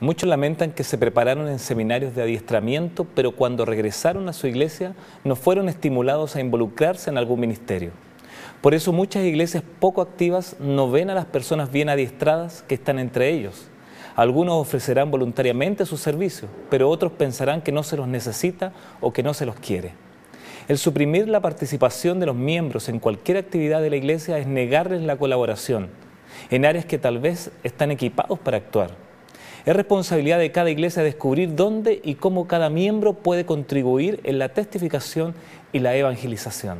Muchos lamentan que se prepararon en seminarios de adiestramiento, pero cuando regresaron a su iglesia no fueron estimulados a involucrarse en algún ministerio. Por eso muchas iglesias poco activas no ven a las personas bien adiestradas que están entre ellos. Algunos ofrecerán voluntariamente sus servicios, pero otros pensarán que no se los necesita o que no se los quiere. El suprimir la participación de los miembros en cualquier actividad de la iglesia es negarles la colaboración en áreas que tal vez están equipados para actuar. Es responsabilidad de cada iglesia descubrir dónde y cómo cada miembro puede contribuir en la testificación y la evangelización.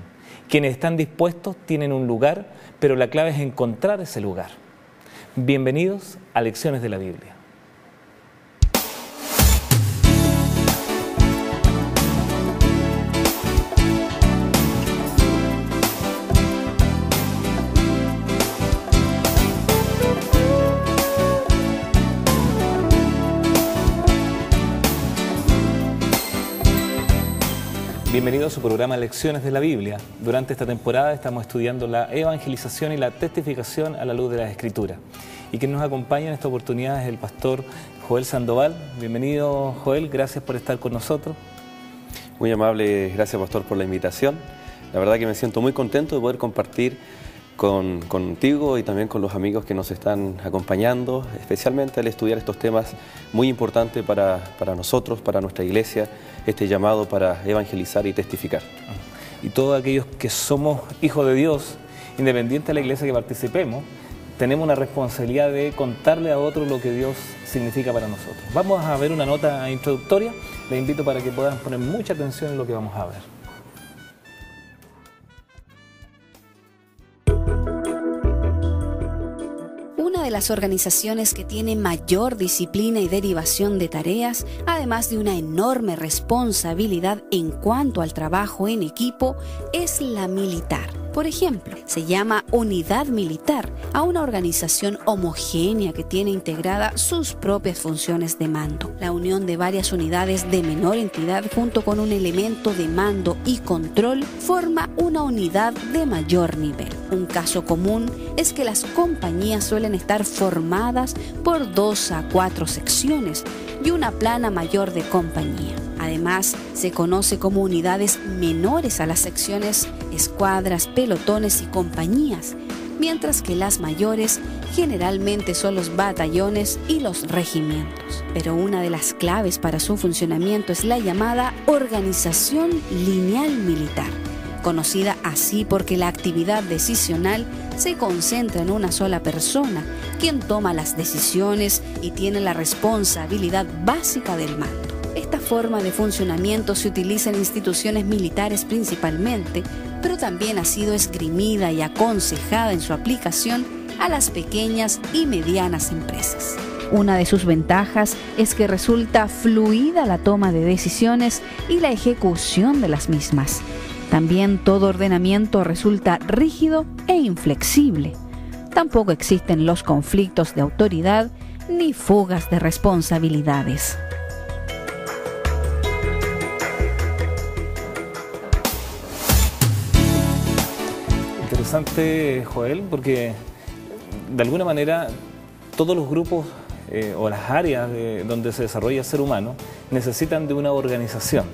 Quienes están dispuestos tienen un lugar, pero la clave es encontrar ese lugar. Bienvenidos a Lecciones de la Biblia. Bienvenidos a su programa Lecciones de la Biblia. Durante esta temporada estamos estudiando la evangelización y la testificación a la luz de las Escrituras. Y quien nos acompaña en esta oportunidad es el pastor Joel Sandoval. Bienvenido, Joel, gracias por estar con nosotros. Muy amable, gracias, pastor, por la invitación. La verdad que me siento muy contento de poder compartir contigo y también con los amigos que nos están acompañando, especialmente al estudiar estos temas muy importantes para nosotros, para nuestra iglesia, este llamado para evangelizar y testificar. Y todos aquellos que somos hijos de Dios, independiente de la iglesia que participemos, tenemos una responsabilidad de contarle a otros lo que Dios significa para nosotros. Vamos a ver una nota introductoria, les invito para que puedan poner mucha atención en lo que vamos a ver. Una de las organizaciones que tiene mayor disciplina y derivación de tareas, además de una enorme responsabilidad en cuanto al trabajo en equipo, es la militar. Por ejemplo, se llama unidad militar a una organización homogénea que tiene integrada sus propias funciones de mando. La unión de varias unidades de menor entidad junto con un elemento de mando y control forma una unidad de mayor nivel. Un caso común es que las compañías suelen estar formadas por 2 a 4 secciones y una plana mayor de compañía. Además, se conoce como unidades menores a las secciones, escuadras, pelotones y compañías, mientras que las mayores generalmente son los batallones y los regimientos. Pero una de las claves para su funcionamiento es la llamada organización lineal militar, conocida así porque la actividad decisional se concentra en una sola persona, quien toma las decisiones y tiene la responsabilidad básica del mando. Esta forma de funcionamiento se utiliza en instituciones militares principalmente, pero también ha sido esgrimida y aconsejada en su aplicación a las pequeñas y medianas empresas. Una de sus ventajas es que resulta fluida la toma de decisiones y la ejecución de las mismas. También todo ordenamiento resulta rígido e inflexible. Tampoco existen los conflictos de autoridad ni fugas de responsabilidades. Interesante, Joel, porque de alguna manera todos los grupos o las áreas donde se desarrolla el ser humano necesitan de una organización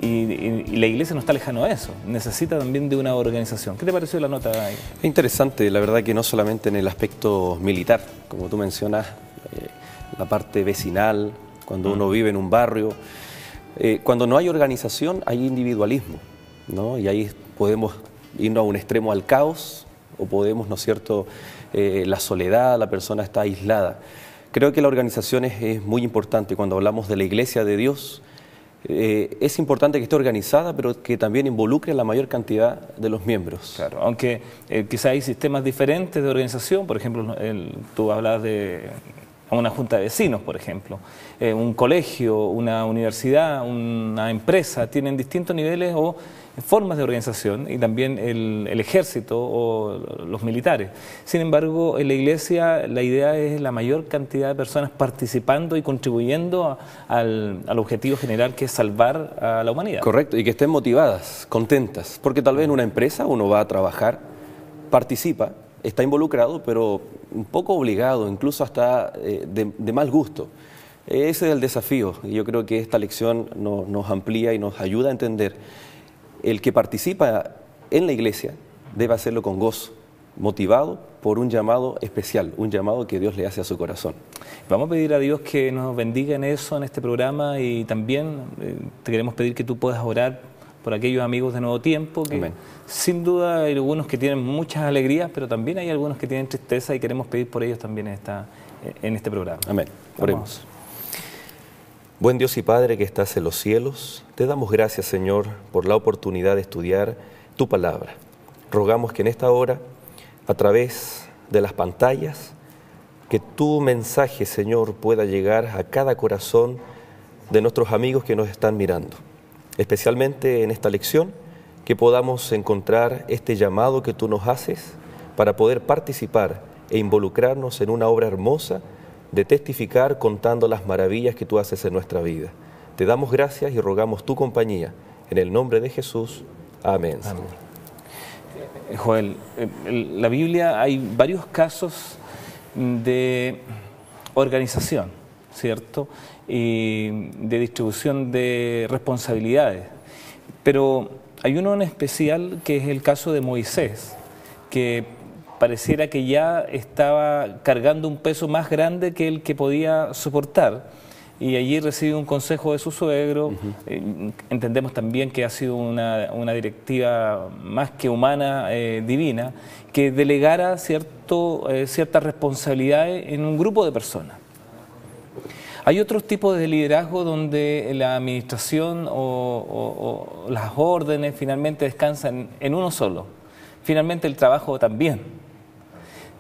y la iglesia no está lejano a eso, necesita también de una organización. ¿Qué te pareció la nota? Es interesante, la verdad que no solamente en el aspecto militar, como tú mencionas, la parte vecinal, cuando uno vive en un barrio, cuando no hay organización hay individualismo, ¿no? Y ahí podemos irnos a un extremo al caos o podemos, ¿no es cierto?, la soledad, la persona está aislada. Creo que la organización es muy importante. Cuando hablamos de la iglesia de Dios, es importante que esté organizada, pero que también involucre a la mayor cantidad de los miembros. Claro, aunque quizá hay sistemas diferentes de organización, por ejemplo, tú hablas de una junta de vecinos, por ejemplo, un colegio, una universidad, una empresa, tienen distintos niveles o formas de organización, y también el ejército o los militares. Sin embargo, en la iglesia la idea es la mayor cantidad de personas participando y contribuyendo al objetivo general, que es salvar a la humanidad. Correcto, y que estén motivadas, contentas, porque tal vez en una empresa uno va a trabajar, participa, está involucrado, pero un poco obligado, incluso hasta de mal gusto. Ese es el desafío, y yo creo que esta lección nos amplía y nos ayuda a entender. El que participa en la iglesia debe hacerlo con gozo, motivado por un llamado especial, un llamado que Dios le hace a su corazón. Vamos a pedir a Dios que nos bendiga en eso, en este programa, y también te queremos pedir que tú puedas orar por aquellos amigos de Nuevo Tiempo, que Amén. Sin duda hay algunos que tienen muchas alegrías, pero también hay algunos que tienen tristeza, y queremos pedir por ellos también en este programa. Amén. Oremos. Buen Dios y Padre que estás en los cielos, te damos gracias, Señor, por la oportunidad de estudiar tu palabra. Rogamos que en esta hora, a través de las pantallas, que tu mensaje, Señor, pueda llegar a cada corazón de nuestros amigos que nos están mirando. Especialmente en esta lección, que podamos encontrar este llamado que tú nos haces para poder participar e involucrarnos en una obra hermosa de testificar contando las maravillas que tú haces en nuestra vida. Te damos gracias y rogamos tu compañía. En el nombre de Jesús. Amén. Amén. Joel, en la Biblia hay varios casos de organización, ¿cierto? Y de distribución de responsabilidades. Pero hay uno en especial que es el caso de Moisés, que pareciera que ya estaba cargando un peso más grande que el que podía soportar, y allí recibe un consejo de su suegro. Entendemos también que ha sido una directiva más que humana, divina, que delegara ciertas responsabilidades en un grupo de personas. Hay otros tipos de liderazgo donde la administración o las órdenes finalmente descansan en uno solo. Finalmente el trabajo también.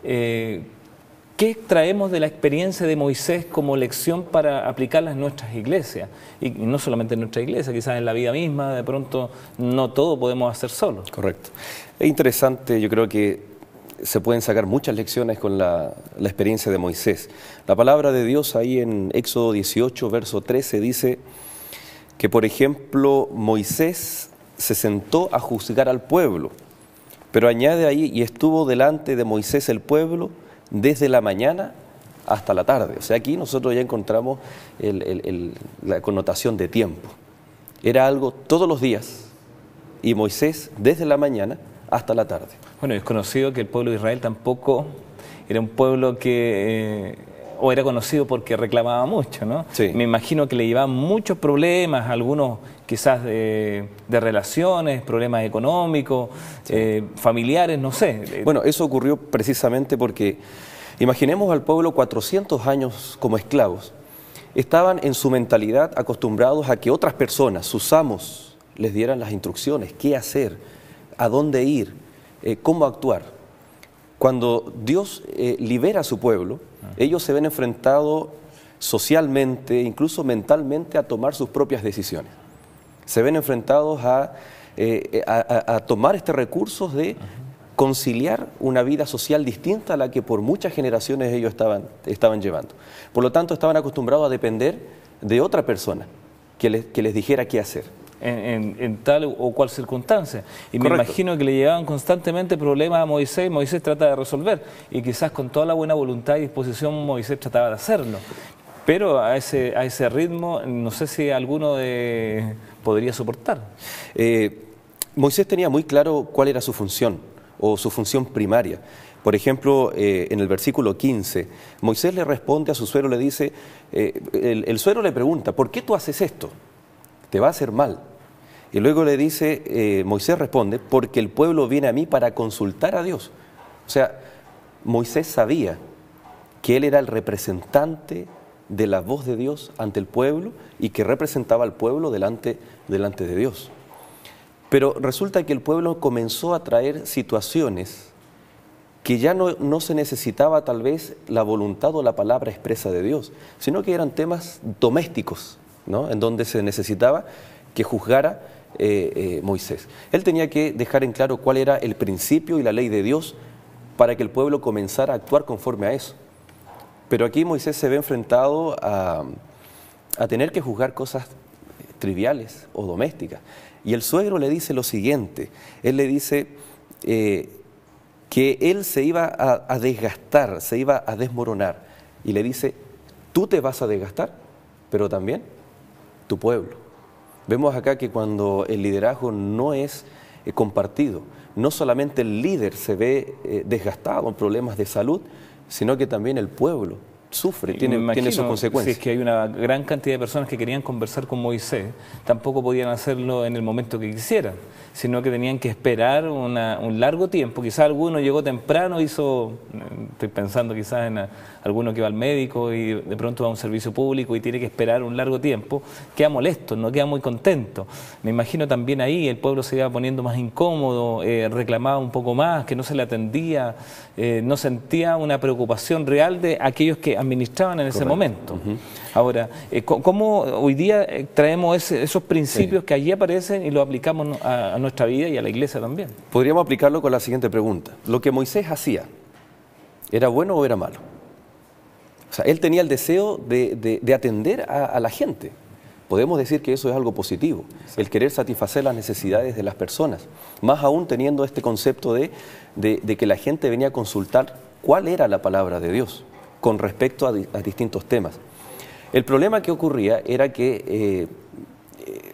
¿Qué extraemos de la experiencia de Moisés como lección para aplicarla en nuestras iglesias? Y no solamente en nuestra iglesia, quizás en la vida misma, de pronto no todo podemos hacer solos. Correcto. Es interesante, yo creo que se pueden sacar muchas lecciones con la experiencia de Moisés. La palabra de Dios ahí en Éxodo 18, verso 13, dice que, por ejemplo, Moisés se sentó a juzgar al pueblo, pero añade ahí, y estuvo delante de Moisés el pueblo desde la mañana hasta la tarde. O sea, aquí nosotros ya encontramos la connotación de tiempo. Era algo todos los días, y Moisés desde la mañana hasta la tarde. Bueno, es conocido que el pueblo de Israel tampoco era un pueblo que, o era conocido porque reclamaba mucho, ¿no? Sí. Me imagino que le llevaban muchos problemas, algunos quizás de relaciones, problemas económicos, sí, familiares, no sé. Bueno, eso ocurrió precisamente porque, imaginemos al pueblo 400 años como esclavos. Estaban en su mentalidad acostumbrados a que otras personas, sus amos, les dieran las instrucciones, qué hacer, a dónde ir, cómo actuar. Cuando Dios libera a su pueblo, ellos se ven enfrentados socialmente, incluso mentalmente, a tomar sus propias decisiones. Se ven enfrentados a tomar este recurso de conciliar una vida social distinta a la que por muchas generaciones ellos estaban llevando. Por lo tanto, estaban acostumbrados a depender de otra persona que les dijera qué hacer. En tal o cual circunstancia. Y Correcto. Me imagino que le llevaban constantemente problemas a Moisés. Moisés trata de resolver, y quizás con toda la buena voluntad y disposición Moisés trataba de hacerlo. Pero a ese ritmo no sé si alguno podría soportar. Moisés tenía muy claro cuál era su función, o su función primaria. Por ejemplo, en el versículo 15, Moisés le responde a su suegro, le dice, el suegro le pregunta, ¿por qué tú haces esto? Te va a hacer mal. Y luego le dice, Moisés responde, porque el pueblo viene a mí para consultar a Dios. O sea, Moisés sabía que él era el representante de la voz de Dios ante el pueblo, y que representaba al pueblo delante de Dios. Pero resulta que el pueblo comenzó a traer situaciones que ya no se necesitaba tal vez la voluntad o la palabra expresa de Dios, sino que eran temas domésticos, ¿no? En donde se necesitaba que juzgara Moisés. Él tenía que dejar en claro cuál era el principio y la ley de Dios para que el pueblo comenzara a actuar conforme a eso. Pero aquí Moisés se ve enfrentado a tener que juzgar cosas triviales o domésticas. Y el suegro le dice lo siguiente, él le dice que él se iba a desgastar, se iba a desmoronar, y le dice, ¿tú te vas a desgastar? pero también tu pueblo. Vemos acá que cuando el liderazgo no es compartido, no solamente el líder se ve desgastado en problemas de salud, sino que también el pueblo sufre, tiene sus consecuencias. Si es que hay una gran cantidad de personas que querían conversar con Moisés, tampoco podían hacerlo en el momento que quisieran, sino que tenían que esperar un largo tiempo. Quizás alguno llegó temprano, estoy pensando quizás en alguno que va al médico y de pronto va a un servicio público y tiene que esperar un largo tiempo, queda molesto, no queda muy contento. Me imagino también ahí el pueblo se iba poniendo más incómodo, reclamaba un poco más, que no se le atendía, no sentía una preocupación real de aquellos que administraban en ese momento. Ahora, ¿cómo hoy día traemos esos principios que allí aparecen y los aplicamos a nuestra vida y a la iglesia también? Podríamos aplicarlo con la siguiente pregunta. ¿Lo que Moisés hacía, era bueno o era malo? O sea, él tenía el deseo de atender a la gente. Podemos decir que eso es algo positivo, el querer satisfacer las necesidades de las personas, más aún teniendo este concepto de que la gente venía a consultar cuál era la palabra de Dios con respecto a distintos temas. El problema que ocurría era que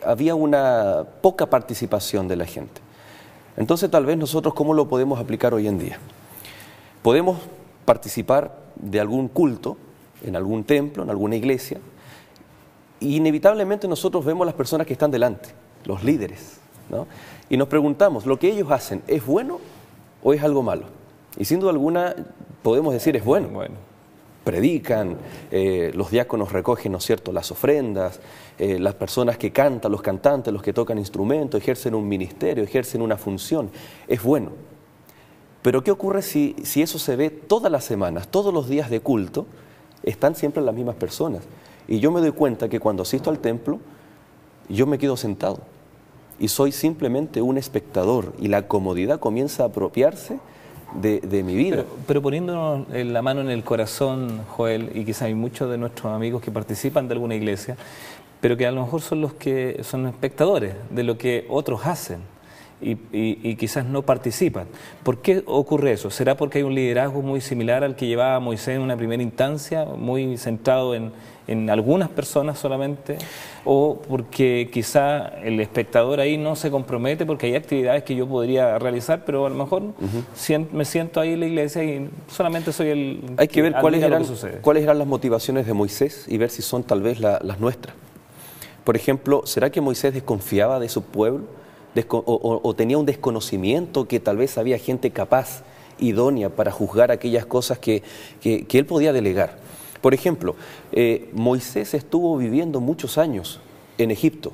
había una poca participación de la gente. Entonces, tal vez nosotros, ¿cómo lo podemos aplicar hoy en día? Podemos participar de algún culto, en algún templo, en alguna iglesia, y inevitablemente nosotros vemos las personas que están delante, los líderes, ¿no? Y nos preguntamos, ¿lo que ellos hacen es bueno o es algo malo? Y sin duda alguna podemos decir es bueno. Predican, los diáconos recogen, ¿no es cierto?, las ofrendas, las personas que cantan, los cantantes, los que tocan instrumentos, ejercen un ministerio, ejercen una función, es bueno. Pero ¿qué ocurre si eso se ve todas las semanas, todos los días de culto, están siempre las mismas personas? Y yo me doy cuenta que cuando asisto al templo, yo me quedo sentado y soy simplemente un espectador y la comodidad comienza a apropiarse de mi vida. Pero poniéndonos la mano en el corazón, Joel, y quizás hay muchos de nuestros amigos que participan de alguna iglesia, pero que a lo mejor son los que son espectadores de lo que otros hacen y quizás no participan. ¿Por qué ocurre eso? ¿Será porque hay un liderazgo muy similar al que llevaba Moisés en una primera instancia, muy centrado en algunas personas solamente? ¿O porque quizá el espectador ahí no se compromete porque hay actividades que yo podría realizar, pero a lo mejor me siento ahí en la iglesia y solamente soy el... Hay que ver cuáles eran las motivaciones de Moisés y ver si son tal vez las nuestras. Por ejemplo, ¿será que Moisés desconfiaba de su pueblo? O tenía un desconocimiento que tal vez había gente capaz, idónea para juzgar aquellas cosas que él podía delegar. Por ejemplo, Moisés estuvo viviendo muchos años en Egipto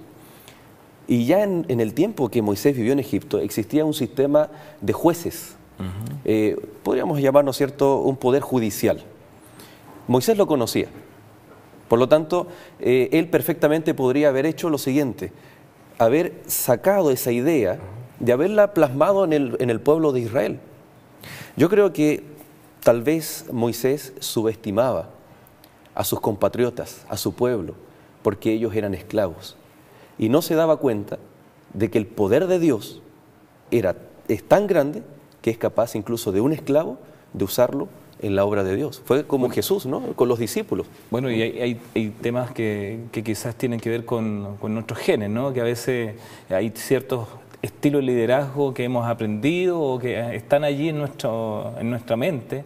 y ya en el tiempo que Moisés vivió en Egipto existía un sistema de jueces, podríamos llamar, ¿no es cierto?, un poder judicial. Moisés lo conocía, por lo tanto, él perfectamente podría haber hecho lo siguiente: haber sacado esa idea, de haberla plasmado en el pueblo de Israel. Yo creo que tal vez Moisés subestimaba a sus compatriotas, a su pueblo, porque ellos eran esclavos. Y no se daba cuenta de que el poder de Dios es tan grande que es capaz incluso de un esclavo de usarlo en la obra de Dios. Fue como Jesús, ¿no?, con los discípulos. Bueno, y hay temas que quizás tienen que ver con nuestros genes, ¿no? Que a veces hay ciertos estilos de liderazgo que hemos aprendido o que están allí en nuestra mente,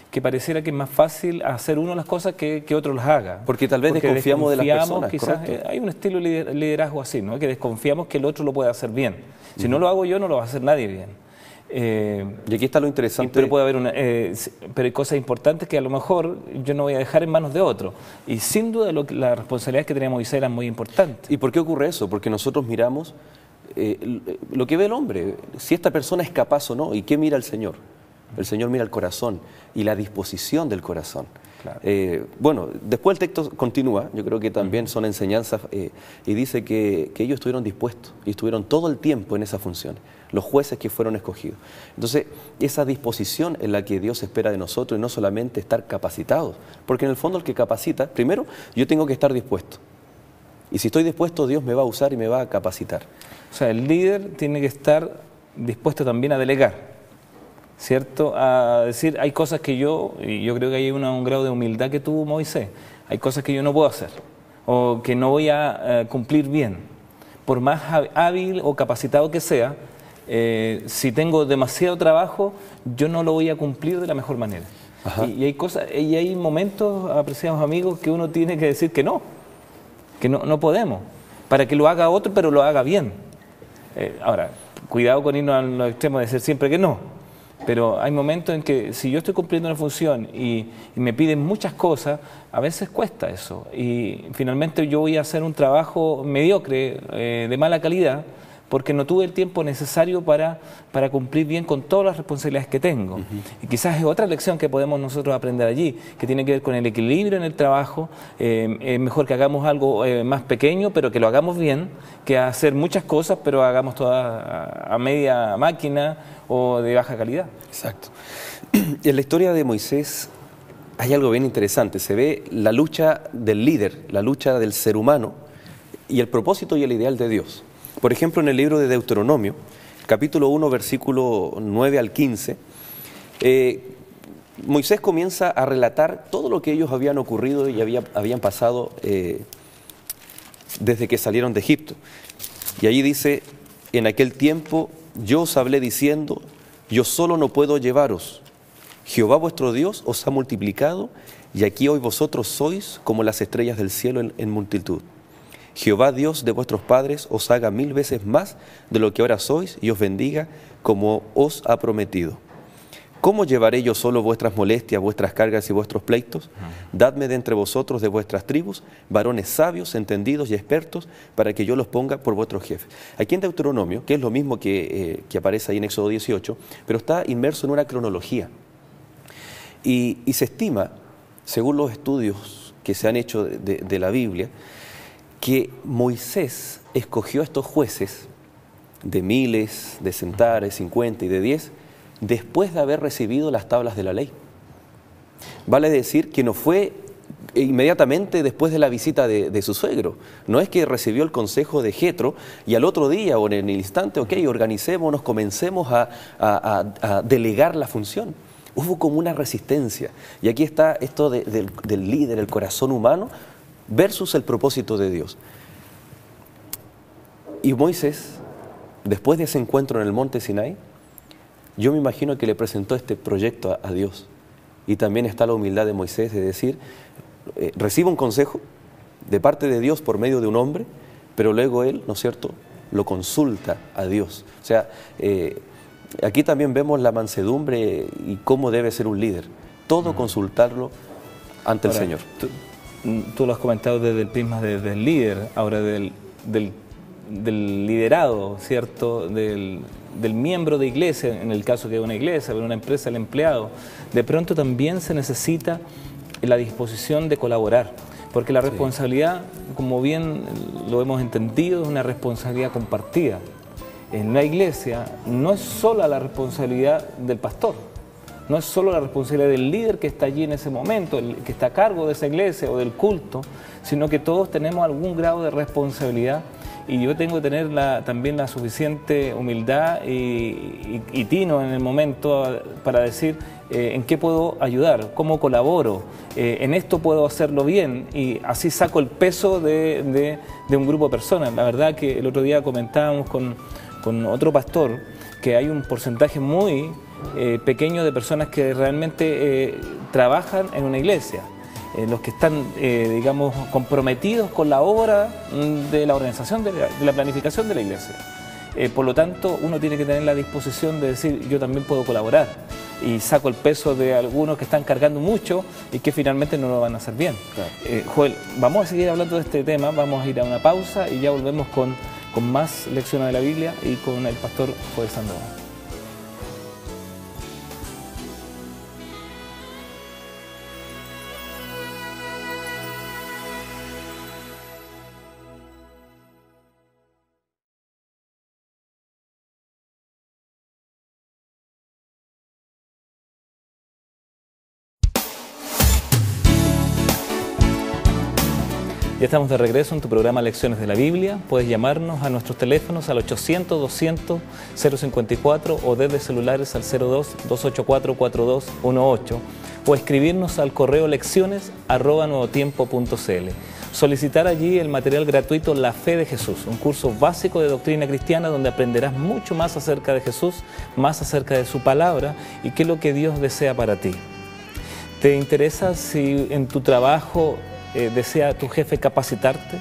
que pareciera que es más fácil hacer uno las cosas que otro las haga. Porque tal vez desconfiamos de las personas, quizás hay un estilo de liderazgo así, ¿no?, que desconfiamos que el otro lo puede hacer bien. Si no lo hago yo, no lo va a hacer nadie bien. Y aquí está lo interesante. Pero puede haber pero hay cosas importantes que a lo mejor yo no voy a dejar en manos de otro. Y sin duda las responsabilidades que tenía Moisés eran muy importantes. ¿Y por qué ocurre eso? Porque nosotros miramos lo que ve el hombre, si esta persona es capaz o no. ¿Y qué mira el Señor? El Señor mira el corazón y la disposición del corazón. Claro. Bueno, después el texto continúa, yo creo que también son enseñanzas, y dice que ellos estuvieron dispuestos y estuvieron todo el tiempo en esa función, los jueces que fueron escogidos. Entonces, esa disposición es la que Dios espera de nosotros y no solamente estar capacitados, porque en el fondo el que capacita, primero, yo tengo que estar dispuesto. Y si estoy dispuesto, Dios me va a usar y me va a capacitar. O sea, el líder tiene que estar dispuesto también a delegar, ¿cierto? A decir, hay cosas que y yo creo que hay un grado de humildad que tuvo Moisés, hay cosas que yo no puedo hacer, o que no voy a cumplir bien. Por más hábil o capacitado que sea, si tengo demasiado trabajo, yo no lo voy a cumplir de la mejor manera. Y hay cosas, y hay momentos, apreciados amigos, que uno tiene que decir que no podemos, para que lo haga otro, pero lo haga bien. Ahora, cuidado con irnos a los extremos de decir siempre que no, pero hay momentos en que si yo estoy cumpliendo una función y me piden muchas cosas, a veces cuesta eso, y finalmente yo voy a hacer un trabajo mediocre, de mala calidad, porque no tuve el tiempo necesario para cumplir bien con todas las responsabilidades que tengo. Y quizás es otra lección que podemos nosotros aprender allí, que tiene que ver con el equilibrio en el trabajo. Es mejor que hagamos algo más pequeño, pero que lo hagamos bien, que hacer muchas cosas, pero hagamos todas a media máquina o de baja calidad. Exacto. En la historia de Moisés hay algo bien interesante. Se ve la lucha del líder, la lucha del ser humano y el propósito y el ideal de Dios. Por ejemplo, en el libro de Deuteronomio, capítulo 1, versículo 9 al 15, Moisés comienza a relatar todo lo que ellos habían ocurrido y habían pasado desde que salieron de Egipto. Y allí dice: en aquel tiempo yo os hablé diciendo, yo solo no puedo llevaros. Jehová vuestro Dios os ha multiplicado, y aquí hoy vosotros sois como las estrellas del cielo en multitud. Jehová Dios de vuestros padres os haga 1000 veces más de lo que ahora sois y os bendiga como os ha prometido. ¿Cómo llevaré yo solo vuestras molestias, vuestras cargas y vuestros pleitos? Dadme de entre vosotros de vuestras tribus varones sabios, entendidos y expertos, para que yo los ponga por vuestros jefes. Aquí en Deuteronomio, que es lo mismo que aparece ahí en Éxodo 18, pero está inmerso en una cronología. Y se estima, según los estudios que se han hecho de la Biblia, que Moisés escogió a estos jueces de miles, de centares, 50 y de 10, después de haber recibido las tablas de la ley. Vale decir que no fue inmediatamente después de la visita de su suegro. No es que recibió el consejo de Jetro y al otro día o en el instante, ok, organicémonos, comencemos a delegar la función. Hubo como una resistencia. Y aquí está esto del líder, el corazón humano, versus el propósito de Dios. Y Moisés, después de ese encuentro en el monte Sinai, yo me imagino que le presentó este proyecto a Dios. Y también está la humildad de Moisés de decir, recibe un consejo de parte de Dios por medio de un hombre, pero luego él, ¿no es cierto?, lo consulta a Dios. O sea, aquí también vemos la mansedumbre y cómo debe ser un líder. Todo consultarlo ante el Señor. Tú lo has comentado desde el prisma del líder, ahora del liderado, ¿cierto? Del miembro de iglesia, en el caso que es una iglesia, pero una empresa, el empleado. De pronto también se necesita la disposición de colaborar, porque la responsabilidad, como bien lo hemos entendido, es una responsabilidad compartida. En la iglesia no es sola la responsabilidad del pastor, no es solo la responsabilidad del líder que está allí en ese momento, el que está a cargo de esa iglesia o del culto, sino que todos tenemos algún grado de responsabilidad, y yo tengo que tener también la suficiente humildad y tino en el momento para decir en qué puedo ayudar, cómo colaboro, en esto puedo hacerlo bien, y así saco el peso de un grupo de personas. La verdad que el otro día comentábamos con otro pastor que hay un porcentaje muy pequeño de personas que realmente trabajan en una iglesia, los que están, digamos, comprometidos con la obra de la organización, de la planificación de la iglesia. Por lo tanto, uno tiene que tener la disposición de decir, yo también puedo colaborar, y saco el peso de algunos que están cargando mucho y que finalmente no lo van a hacer bien. Claro. Joel, vamos a seguir hablando de este tema, vamos a ir a una pausa y ya volvemos con más lecciones de la Biblia y con el pastor Joel Sandoval. Ya estamos de regreso en tu programa Lecciones de la Biblia. Puedes llamarnos a nuestros teléfonos al 800-200-054 o desde celulares al 02-284-4218 o escribirnos al correo lecciones@nuevotiempo.cl. solicitar allí el material gratuito La Fe de Jesús, un curso básico de doctrina cristiana donde aprenderás mucho más acerca de Jesús, más acerca de su palabra y qué es lo que Dios desea para ti. ¿Te interesa si en tu trabajo desea tu jefe capacitarte?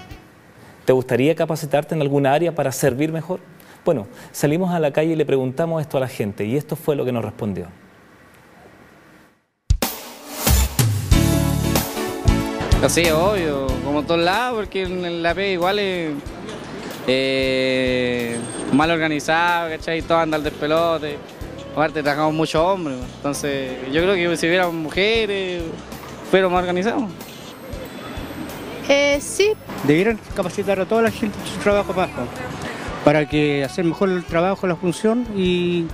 ¿Te gustaría capacitarte en alguna área para servir mejor? Bueno, salimos a la calle y le preguntamos esto a la gente y esto fue lo que nos respondió. Sí, obvio, como en todos lados, porque en la pega igual es mal organizado, ¿cachai? Todo anda al despelote. Aparte trabajamos muchos hombres, entonces yo creo que si hubiera mujeres, fuera más organizados. Sí. Debieran capacitar a toda la gente en su trabajo para que hacer mejor el trabajo, la función y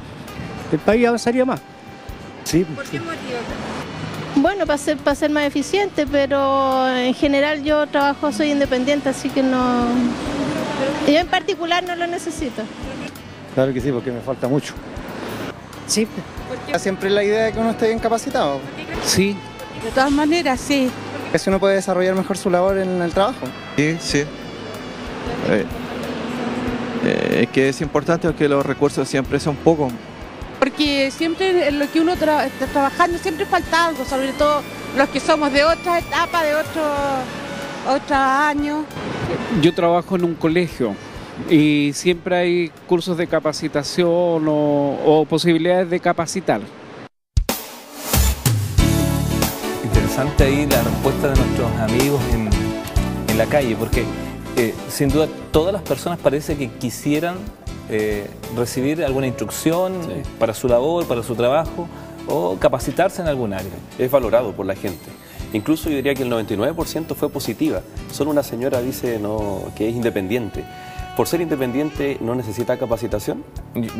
el país avanzaría más. Sí. ¿Por qué motivo? Bueno, para ser más eficiente, pero en general yo soy independiente, así que no... Yo en particular no lo necesito. Claro que sí, porque me falta mucho. Sí. Siempre la idea de que uno esté bien capacitado. Sí. De todas maneras, sí. Así uno puede desarrollar mejor su labor en el trabajo. Sí, sí. Es que es importante que los recursos siempre son pocos. Porque siempre en lo que uno está trabajando siempre falta algo, sobre todo los que somos de otra etapa, de otros años. Yo trabajo en un colegio y siempre hay cursos de capacitación o posibilidades de capacitar. Interesante ahí la respuesta de nuestros amigos en la calle, porque sin duda todas las personas parece que quisieran recibir alguna instrucción para su labor, para su trabajo o capacitarse en algún área. Es valorado por la gente. Incluso yo diría que el 99% fue positiva. Solo una señora dice que es independiente. ¿Por ser independiente no necesita capacitación?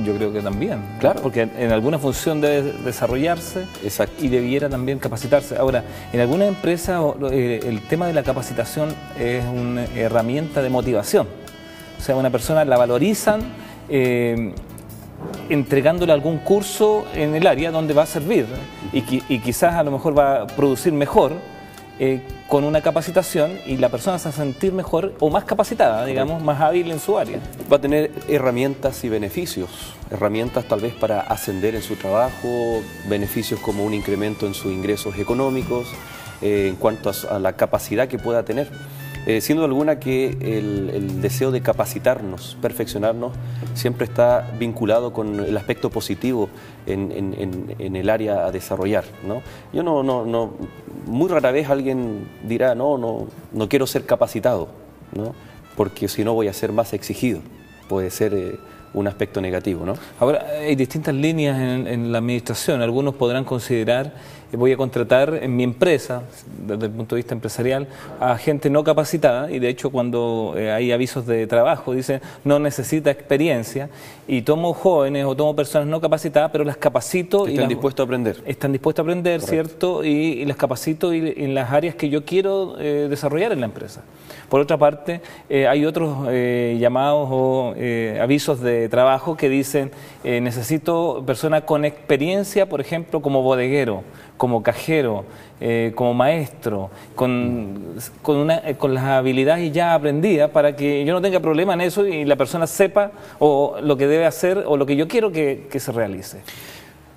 Yo creo que también. Claro. Porque en alguna función debe desarrollarse. Exacto. Y debiera también capacitarse. Ahora, en alguna empresa el tema de la capacitación es una herramienta de motivación. O sea, una persona la valorizan entregándole algún curso en el área donde va a servir y quizás a lo mejor va a producir mejor con una capacitación y la persona se va a sentir mejor o más capacitada, digamos, más hábil en su área. Va a tener herramientas y beneficios, herramientas tal vez para ascender en su trabajo, beneficios como un incremento en sus ingresos económicos, en cuanto a la capacidad que pueda tener. Siendo alguna que el deseo de capacitarnos, perfeccionarnos, siempre está vinculado con el aspecto positivo en el área a desarrollar, ¿no? Yo muy rara vez alguien dirá, no quiero ser capacitado, ¿no? Porque si no voy a ser más exigido. Puede ser un aspecto negativo, ¿no? Ahora, hay distintas líneas en la administración. Algunos podrán considerar, voy a contratar en mi empresa, desde el punto de vista empresarial, a gente no capacitada, y de hecho cuando hay avisos de trabajo dicen no necesita experiencia, y tomo jóvenes o tomo personas no capacitadas, pero las capacito. Están dispuestos a aprender. Están dispuestos a aprender, correcto, ¿cierto? Y las capacito en las áreas que yo quiero desarrollar en la empresa. Por otra parte, hay otros llamados o avisos de trabajo que dicen necesito personas con experiencia, por ejemplo, como bodeguero, como cajero, como maestro, con las habilidades ya aprendidas para que yo no tenga problema en eso y la persona sepa lo que debe hacer o lo que yo quiero que se realice.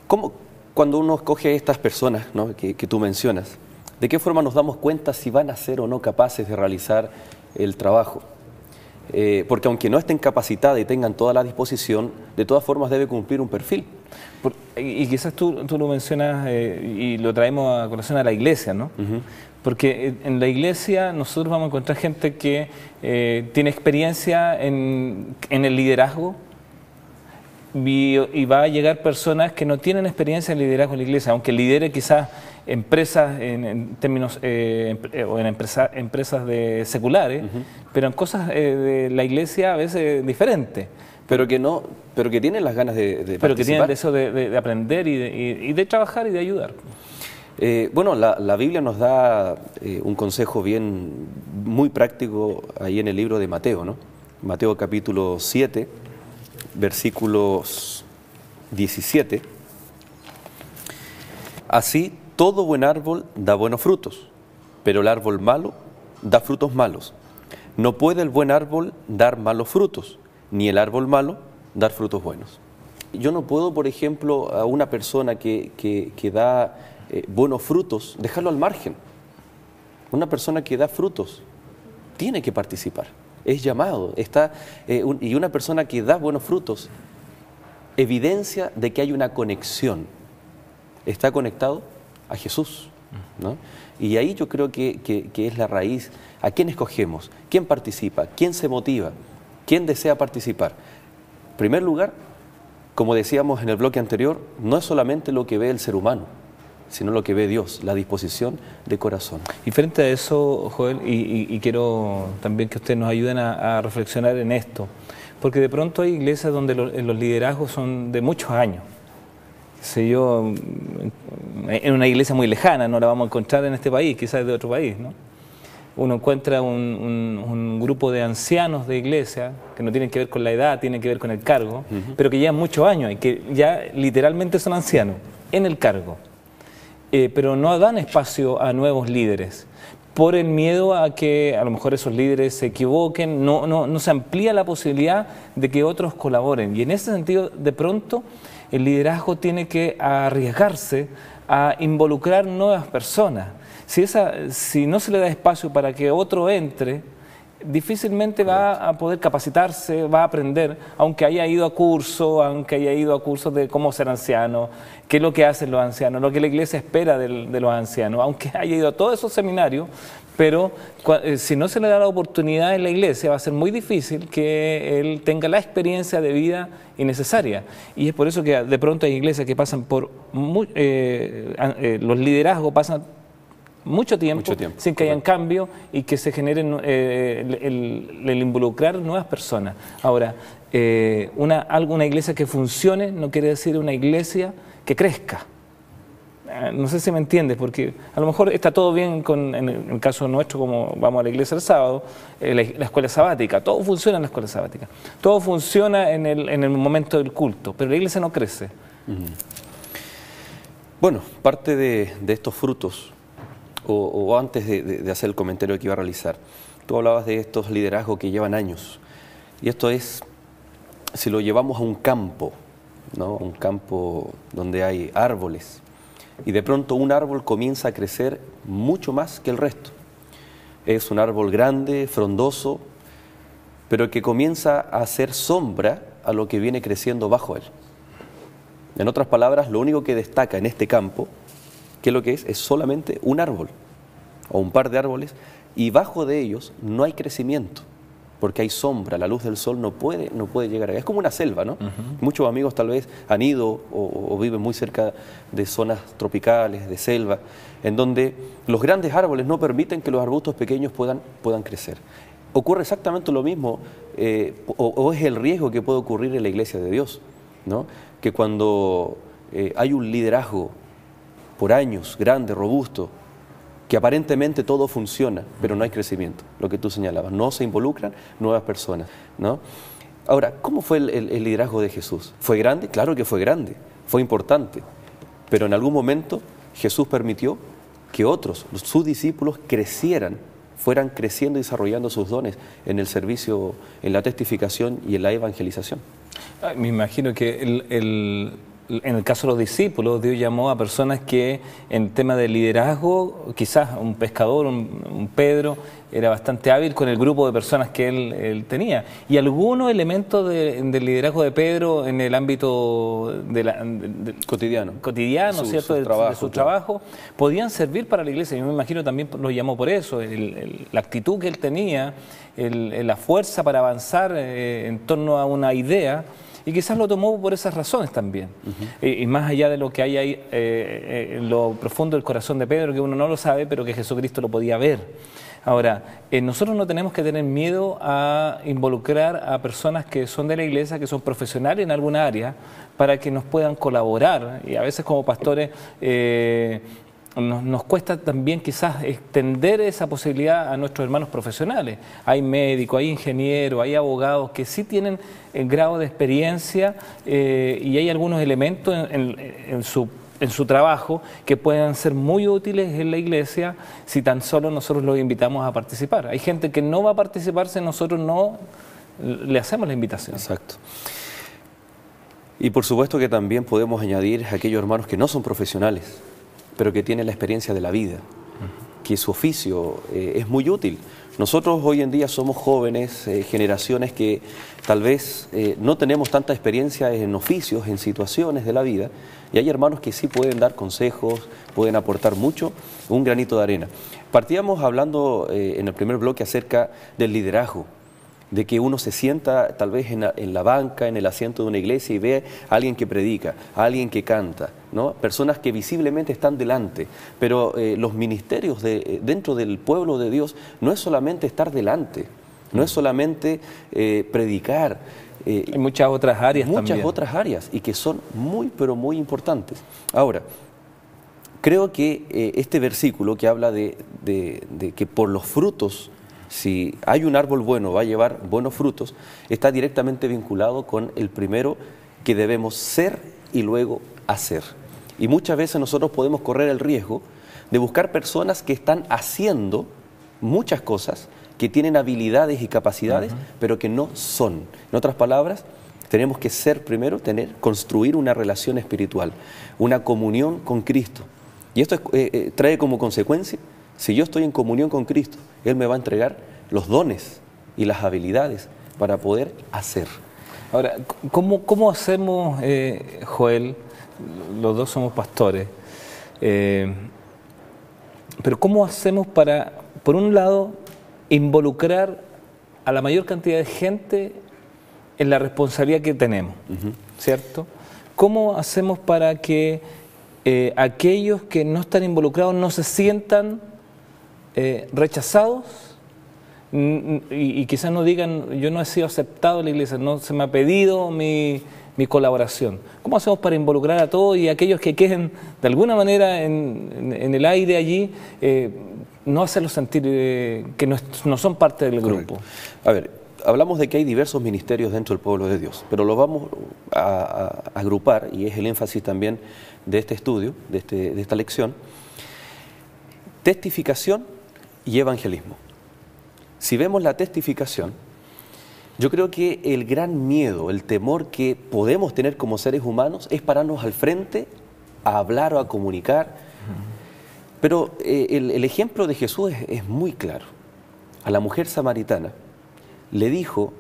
¿Cómo, cuando uno escoge a estas personas, ¿no?, que tú mencionas, de qué forma nos damos cuenta si van a ser o no capaces de realizar el trabajo? Porque aunque no estén capacitadas y tengan toda la disposición, de todas formas debe cumplir un perfil. Y quizás tú lo mencionas y lo traemos a colación a la iglesia, ¿no? Porque en la iglesia nosotros vamos a encontrar gente que tiene experiencia en el liderazgo y va a llegar personas que no tienen experiencia en liderazgo en la iglesia, aunque lidere quizás empresas en términos o en empresas seculares, pero en cosas de la iglesia a veces diferentes. Pero que tienen las ganas de participar. Pero que tienen eso de aprender y de trabajar y de ayudar. Bueno, la Biblia nos da un consejo muy práctico ahí en el libro de Mateo, ¿no? Mateo capítulo 7, versículos 17. Así, todo buen árbol da buenos frutos, pero el árbol malo da frutos malos. No puede el buen árbol dar malos frutos, ni el árbol malo dar frutos buenos. Yo no puedo, por ejemplo, a una persona que da buenos frutos, dejarlo al margen. Una persona que da frutos tiene que participar, es llamado, y una persona que da buenos frutos evidencia de que hay una conexión, está conectado a Jesús, ¿no? Y ahí yo creo que es la raíz. ¿A quién escogemos? ¿Quién participa? ¿Quién se motiva? ¿Quién desea participar? En primer lugar, como decíamos en el bloque anterior, no es solamente lo que ve el ser humano, sino lo que ve Dios, la disposición de corazón. Y frente a eso, Joel, y quiero también que ustedes nos ayuden a reflexionar en esto, porque de pronto hay iglesias donde los liderazgos son de muchos años. Yo, en una iglesia muy lejana, no la vamos a encontrar en este país, quizás de otro país, ¿no? Uno encuentra un grupo de ancianos de iglesia que no tienen que ver con la edad, tienen que ver con el cargo, pero que llevan muchos años y que ya literalmente son ancianos en el cargo. Pero no dan espacio a nuevos líderes por el miedo a que a lo mejor esos líderes se equivoquen, no se amplía la posibilidad de que otros colaboren. Y en ese sentido, de pronto, el liderazgo tiene que arriesgarse a involucrar nuevas personas. Si no se le da espacio para que otro entre, difícilmente va a poder capacitarse, va a aprender, aunque haya ido a cursos de cómo ser anciano, qué es lo que hacen los ancianos, lo que la iglesia espera de los ancianos, aunque haya ido a todos esos seminarios, pero si no se le da la oportunidad en la iglesia va a ser muy difícil que él tenga la experiencia de vida innecesaria. Y es por eso que de pronto hay iglesias que pasan por, los liderazgos pasan mucho tiempo sin que hayan cambio y que se generen el involucrar nuevas personas. Ahora, una iglesia que funcione no quiere decir una iglesia que crezca. No sé si me entiendes, porque a lo mejor está todo bien en el caso nuestro, como vamos a la iglesia el sábado, la escuela sabática, todo funciona en la escuela sabática, todo funciona en el momento del culto, pero la iglesia no crece. Bueno, parte de estos frutos, o antes de hacer el comentario que iba a realizar, tú hablabas de estos liderazgos que llevan años, y esto es, si lo llevamos a un campo, ¿no? Un campo donde hay árboles, y de pronto un árbol comienza a crecer mucho más que el resto. Es un árbol grande, frondoso, pero que comienza a hacer sombra a lo que viene creciendo bajo él. En otras palabras, lo único que destaca en este campo, ¿qué es lo que es? Es solamente un árbol o un par de árboles, y bajo de ellos no hay crecimiento, porque hay sombra, la luz del sol no puede llegar allá. Es como una selva, ¿no? Muchos amigos tal vez han ido o viven muy cerca de zonas tropicales, de selva, en donde los grandes árboles no permiten que los arbustos pequeños puedan crecer. Ocurre exactamente lo mismo, o es el riesgo que puede ocurrir en la iglesia de Dios, ¿no? Que cuando hay un liderazgo por años, grande, robusto, que aparentemente todo funciona, pero no hay crecimiento, lo que tú señalabas, no se involucran nuevas personas, ¿no? Ahora, ¿cómo fue el liderazgo de Jesús? ¿Fue grande? Claro que fue grande, fue importante, pero en algún momento Jesús permitió que otros, sus discípulos, fueran creciendo y desarrollando sus dones en el servicio, en la testificación y en la evangelización. Me imagino que en el caso de los discípulos, Dios llamó a personas que en tema de liderazgo, quizás un pescador, un Pedro, era bastante hábil con el grupo de personas que él tenía. Y algunos elementos del liderazgo de Pedro en el ámbito cotidiano, ¿cierto? De su trabajo, podían servir para la iglesia. Yo me imagino también lo llamó por eso, la actitud que él tenía, la fuerza para avanzar en torno a una idea. Y quizás lo tomó por esas razones también. Y más allá de lo que hay ahí en lo profundo del corazón de Pedro, que uno no lo sabe, pero que Jesucristo lo podía ver. Ahora, nosotros no tenemos que tener miedo a involucrar a personas que son de la iglesia, que son profesionales en alguna área, para que nos puedan colaborar. Y a veces como pastores nos cuesta también quizás extender esa posibilidad a nuestros hermanos profesionales. Hay médicos, hay ingenieros, hay abogados que sí tienen el grado de experiencia y hay algunos elementos en su en su trabajo que puedan ser muy útiles en la iglesia si tan solo nosotros los invitamos a participar. Hay gente que no va a participar si nosotros no le hacemos la invitación. Exacto. Y por supuesto que también podemos añadir a aquellos hermanos que no son profesionales, pero que tienen la experiencia de la vida, que su oficio es muy útil. Nosotros hoy en día somos jóvenes, generaciones que tal vez no tenemos tanta experiencia en oficios, en situaciones de la vida, y hay hermanos que sí pueden dar consejos, pueden aportar mucho, un granito de arena. Partíamos hablando en el primer bloque acerca del liderazgo, de que uno se sienta tal vez en la banca, en el asiento de una iglesia y ve a alguien que predica, a alguien que canta, ¿no? Personas que visiblemente están delante, pero los ministerios dentro del pueblo de Dios no es solamente estar delante, no es solamente predicar. Hay muchas otras áreas también. Muchas otras áreas y que son muy, pero muy importantes. Ahora, creo que este versículo que habla de que por los frutos, si hay un árbol bueno, va a llevar buenos frutos, está directamente vinculado con el primero que debemos ser y luego hacer. Y muchas veces nosotros podemos correr el riesgo de buscar personas que están haciendo muchas cosas, que tienen habilidades y capacidades, pero que no son. En otras palabras, tenemos que ser primero, construir una relación espiritual, una comunión con Cristo. Y esto trae como consecuencia, si yo estoy en comunión con Cristo, Él me va a entregar los dones y las habilidades para poder hacer. Ahora, ¿cómo hacemos, Joel? Los dos somos pastores. Pero ¿cómo hacemos para, por un lado, involucrar a la mayor cantidad de gente en la responsabilidad que tenemos, ¿cierto? ¿Cómo hacemos para que aquellos que no están involucrados no se sientan rechazados y quizás no digan, yo no he sido aceptado en la iglesia, no se me ha pedido mi colaboración? ¿Cómo hacemos para involucrar a todos y aquellos que queden de alguna manera en el aire allí, no hacerlos sentir que no son parte del grupo? A ver, hablamos de que hay diversos ministerios dentro del pueblo de Dios, pero los vamos a agrupar, y es el énfasis también de este estudio, de esta lección: testificación y evangelismo. Si vemos la testificación, yo creo que el gran miedo, el temor que podemos tener como seres humanos es pararnos al frente a hablar o a comunicar. Pero el ejemplo de Jesús es muy claro. A la mujer samaritana le dijo,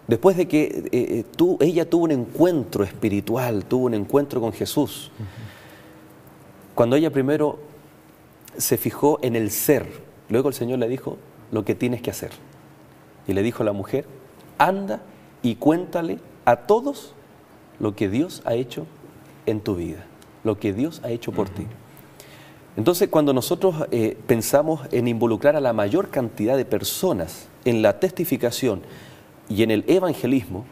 después de que ella tuvo un encuentro espiritual, tuvo un encuentro con Jesús, cuando ella primero se fijó en el ser, luego el Señor le dijo lo que tienes que hacer. Y le dijo a la mujer, anda y cuéntale a todos lo que Dios ha hecho en tu vida, lo que Dios ha hecho por ti. Entonces, cuando nosotros pensamos en involucrar a la mayor cantidad de personas en la testificación y en el evangelismo,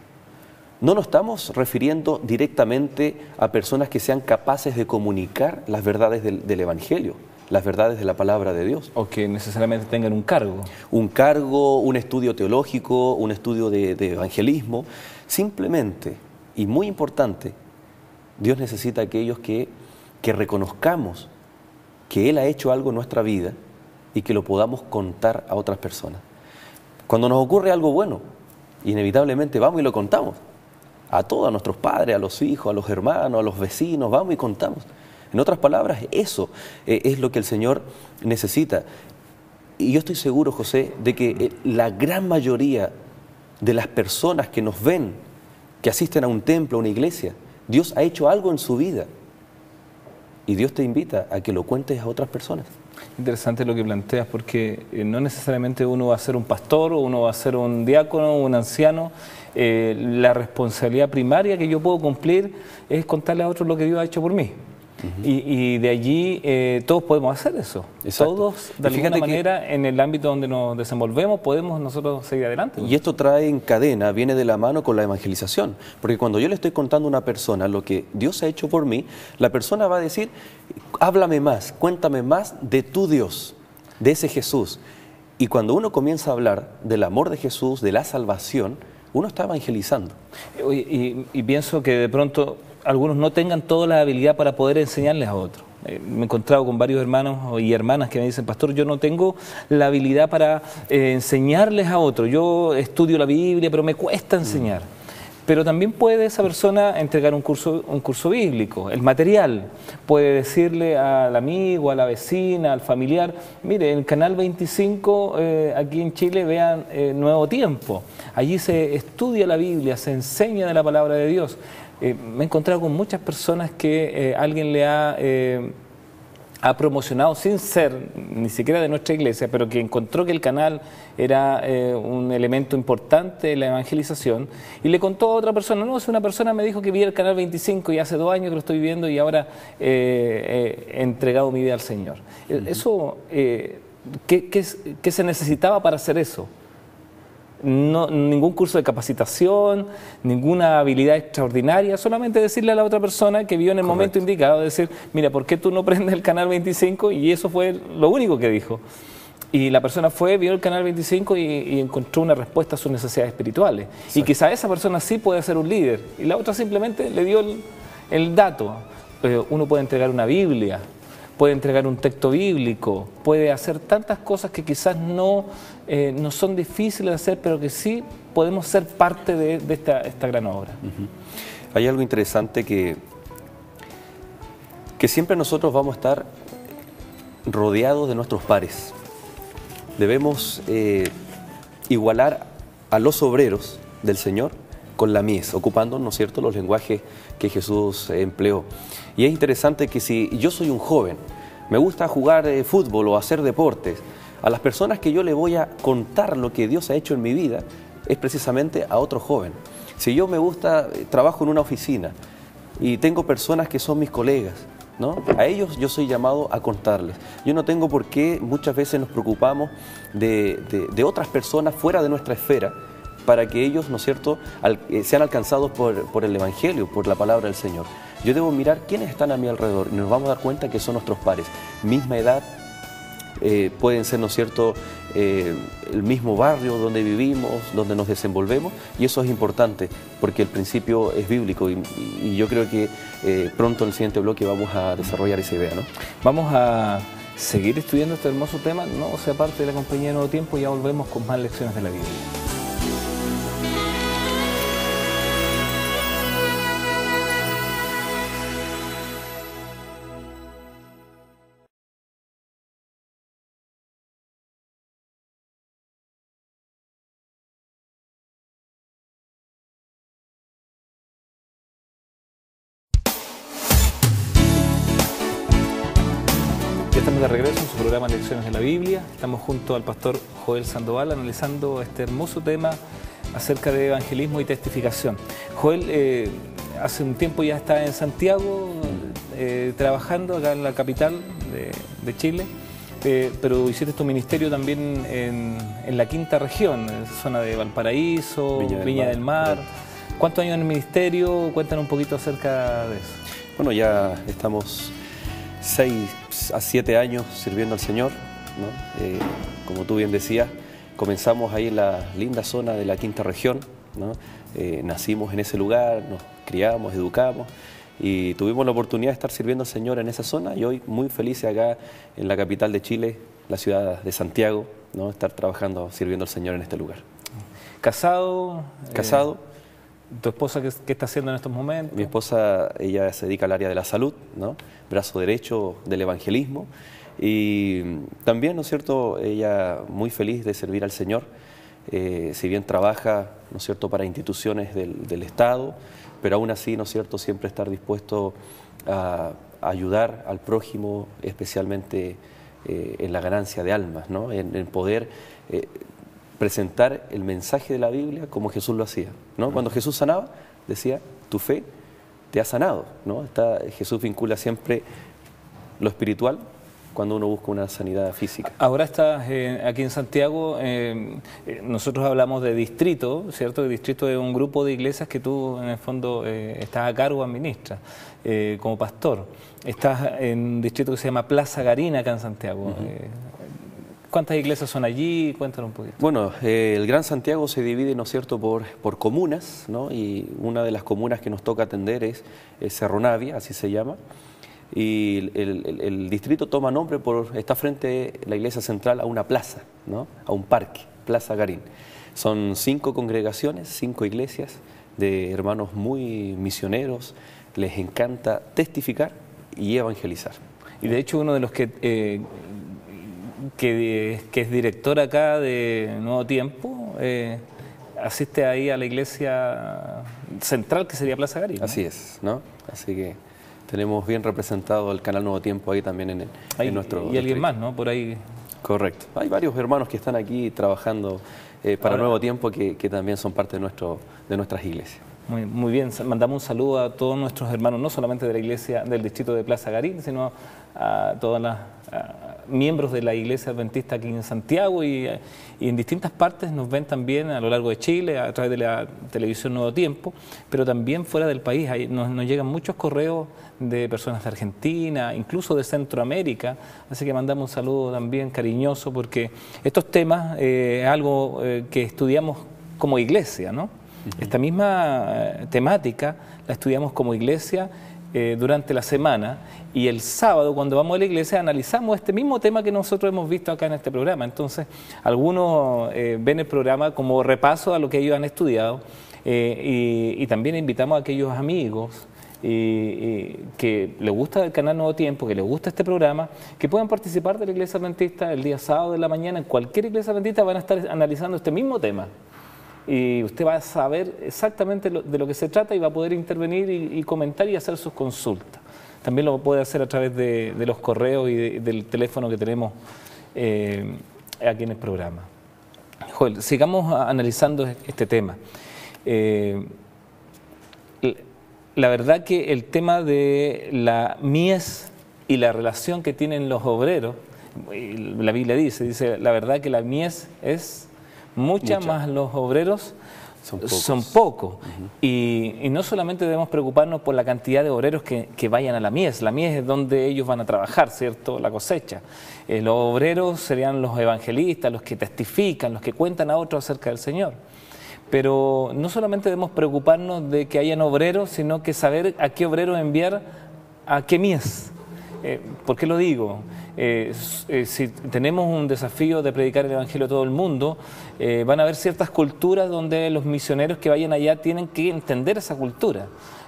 no nos estamos refiriendo directamente a personas que sean capaces de comunicar las verdades del Evangelio, las verdades de la palabra de Dios. O que necesariamente tengan un cargo. Un cargo, un estudio teológico, un estudio de evangelismo. Simplemente, y muy importante, Dios necesita a aquellos que reconozcamos que Él ha hecho algo en nuestra vida y que lo podamos contar a otras personas. Cuando nos ocurre algo bueno, inevitablemente vamos y lo contamos a todos, a nuestros padres, a los hijos, a los hermanos, a los vecinos, vamos y contamos. En otras palabras, eso es lo que el Señor necesita. Y yo estoy seguro, José, de que la gran mayoría de las personas que nos ven, que asisten a un templo, a una iglesia, Dios ha hecho algo en su vida. Y Dios te invita a que lo cuentes a otras personas. Interesante lo que planteas, porque no necesariamente uno va a ser un pastor, o uno va a ser un diácono, o un anciano. La responsabilidad primaria que yo puedo cumplir es contarle a otros lo que Dios ha hecho por mí. Y de allí todos podemos hacer eso. Exacto. Todos, de alguna manera, en el ámbito donde nos desenvolvemos, podemos nosotros seguir adelante. Y esto trae en cadena, viene de la mano con la evangelización. Porque cuando yo le estoy contando a una persona lo que Dios ha hecho por mí, la persona va a decir, háblame más, cuéntame más de tu Dios, de ese Jesús. Y cuando uno comienza a hablar del amor de Jesús, de la salvación, uno está evangelizando. Y pienso que de pronto algunos no tengan toda la habilidad para poder enseñarles a otros. Me he encontrado con varios hermanos y hermanas que me dicen, pastor, yo no tengo la habilidad para enseñarles a otros. Yo estudio la Biblia, pero me cuesta enseñar. Pero también puede esa persona entregar un curso bíblico, el material. Puede decirle al amigo, a la vecina, al familiar, mire, en el canal 25 aquí en Chile vean Nuevo Tiempo. Allí se estudia la Biblia, se enseña de la palabra de Dios. Me he encontrado con muchas personas que alguien le ha promocionado sin ser ni siquiera de nuestra iglesia, pero que encontró que el canal era un elemento importante en la evangelización y le contó a otra persona, no, si una persona me dijo que vi el canal 25 y hace 2 años que lo estoy viendo y ahora he entregado mi vida al Señor. Eso, ¿qué se necesitaba para hacer eso? No, ningún curso de capacitación, ninguna habilidad extraordinaria, solamente decirle a la otra persona que vio en el momento indicado, decir, mira, ¿por qué tú no prendes el canal 25? Y eso fue lo único que dijo. Y la persona vio el canal 25 y encontró una respuesta a sus necesidades espirituales. Exacto. Y quizá esa persona sí puede ser un líder, y la otra simplemente le dio el dato. Uno puede entregar una Biblia, puede entregar un texto bíblico, puede hacer tantas cosas que quizás no son difíciles de hacer, pero que sí podemos ser parte de esta gran obra. Hay algo interesante que siempre nosotros vamos a estar rodeados de nuestros pares. Debemos igualar a los obreros del Señor con la mies, ocupando, ¿no es cierto?, los lenguajes que Jesús empleó. Y es interesante que si yo soy un joven, me gusta jugar fútbol o hacer deportes, a las personas que yo le voy a contar lo que Dios ha hecho en mi vida es precisamente a otro joven. Si yo me gusta, trabajo en una oficina y tengo personas que son mis colegas, ¿no? A ellos yo soy llamado a contarles. Yo no tengo por qué muchas veces nos preocupamos de otras personas fuera de nuestra esfera para que ellos, ¿no es cierto?, sean alcanzados por el Evangelio, por la palabra del Señor. Yo debo mirar quiénes están a mi alrededor y nos vamos a dar cuenta que son nuestros pares, misma edad, pueden ser, ¿no es cierto?, el mismo barrio donde vivimos, donde nos desenvolvemos, y eso es importante porque el principio es bíblico y yo creo que pronto en el siguiente bloque vamos a desarrollar esa idea, ¿no? Vamos a seguir estudiando este hermoso tema, no sea parte de la compañía de Nuevo Tiempo, y ya volvemos con más lecciones de la Biblia. Estamos de regreso en su programa Lecciones de la Biblia. Estamos junto al pastor Joel Sandoval analizando este hermoso tema acerca de evangelismo y testificación. Joel, hace un tiempo ya está en Santiago trabajando acá en la capital de Chile, pero hiciste tu ministerio también en la quinta región, en la zona de Valparaíso, Viña del Mar. ¿Cuántos años en el ministerio? Cuéntanos un poquito acerca de eso. Bueno, ya estamos 6 a 7 años sirviendo al Señor, ¿no? Como tú bien decías, comenzamos ahí en la linda zona de la quinta región, ¿no? Nacimos en ese lugar, nos criamos, educamos y tuvimos la oportunidad de estar sirviendo al Señor en esa zona, y hoy muy felices acá en la capital de Chile, la ciudad de Santiago, ¿no? Estar trabajando, sirviendo al Señor en este lugar. ¿Casado? Casado. ¿Tu esposa qué está haciendo en estos momentos? Mi esposa, ella se dedica al área de la salud, ¿no? Brazo derecho del evangelismo, y también, ¿no es cierto?, ella muy feliz de servir al Señor, si bien trabaja, ¿no es cierto?, para instituciones del Estado, pero aún así, ¿no es cierto?, siempre estar dispuesto a ayudar al prójimo, especialmente en la ganancia de almas, ¿no? En poder presentar el mensaje de la Biblia como Jesús lo hacía, ¿no? Cuando Jesús sanaba, decía, tu fe te ha sanado, ¿no? Jesús vincula siempre lo espiritual cuando uno busca una sanidad física. Ahora estás aquí en Santiago, nosotros hablamos de distrito, ¿cierto? El distrito es un grupo de iglesias que tú en el fondo estás a cargo, administras, como pastor. Estás en un distrito que se llama Plaza Garina acá en Santiago. ¿Cuántas iglesias son allí? Cuéntanos un poquito. Bueno, el Gran Santiago se divide, ¿no es cierto?, por comunas, ¿no? Y una de las comunas que nos toca atender es Cerro Navia, así se llama. Y el distrito toma nombre está frente la iglesia central a una plaza, ¿no? A un parque, Plaza Garín. Son 5 congregaciones, 5 iglesias de hermanos muy misioneros, les encanta testificar y evangelizar. Y de hecho uno de los que es director acá de Nuevo Tiempo, asiste ahí a la iglesia central que sería Plaza Garín, ¿no? Así es, ¿no? Así que tenemos bien representado el canal Nuevo Tiempo ahí también en nuestro... Y alguien más, ¿no? Por ahí. Correcto. Hay varios hermanos que están aquí trabajando para Nuevo Tiempo que también son parte de nuestras iglesias. Muy bien, mandamos un saludo a todos nuestros hermanos, no solamente de la iglesia del distrito de Plaza Garín, sino a todos los miembros de la iglesia adventista aquí en Santiago y en distintas partes nos ven también a lo largo de Chile, a través de la televisión Nuevo Tiempo, pero también fuera del país. Nos llegan muchos correos de personas de Argentina, incluso de Centroamérica, así que mandamos un saludo también cariñoso porque estos temas es algo que estudiamos como iglesia, ¿no? Esta misma temática la estudiamos como iglesia durante la semana y el sábado cuando vamos a la iglesia analizamos este mismo tema que nosotros hemos visto acá en este programa. Entonces algunos ven el programa como repaso a lo que ellos han estudiado y también invitamos a aquellos amigos que les gusta el canal Nuevo Tiempo, que les gusta este programa, que puedan participar de la iglesia adventista el día sábado de la mañana. En cualquier iglesia adventista van a estar analizando este mismo tema. Y usted va a saber exactamente de lo que se trata y va a poder intervenir y comentar y hacer sus consultas. También lo puede hacer a través de los correos y del teléfono que tenemos aquí en el programa. Joel, sigamos analizando este tema. La verdad que el tema de la mies y la relación que tienen los obreros, la Biblia dice, la verdad que la mies es... Mucha más los obreros son pocos. Y no solamente debemos preocuparnos por la cantidad de obreros que vayan a la mies es donde ellos van a trabajar, ¿cierto? La cosecha. Los obreros serían los evangelistas, los que testifican, los que cuentan a otros acerca del Señor. Pero no solamente debemos preocuparnos de que hayan obreros, sino que saber a qué obreros enviar a qué mies. ¿Por qué lo digo? Si tenemos un desafío de predicar el Evangelio a todo el mundo, van a haber ciertas culturas donde los misioneros que vayan allá tienen que entender esa cultura,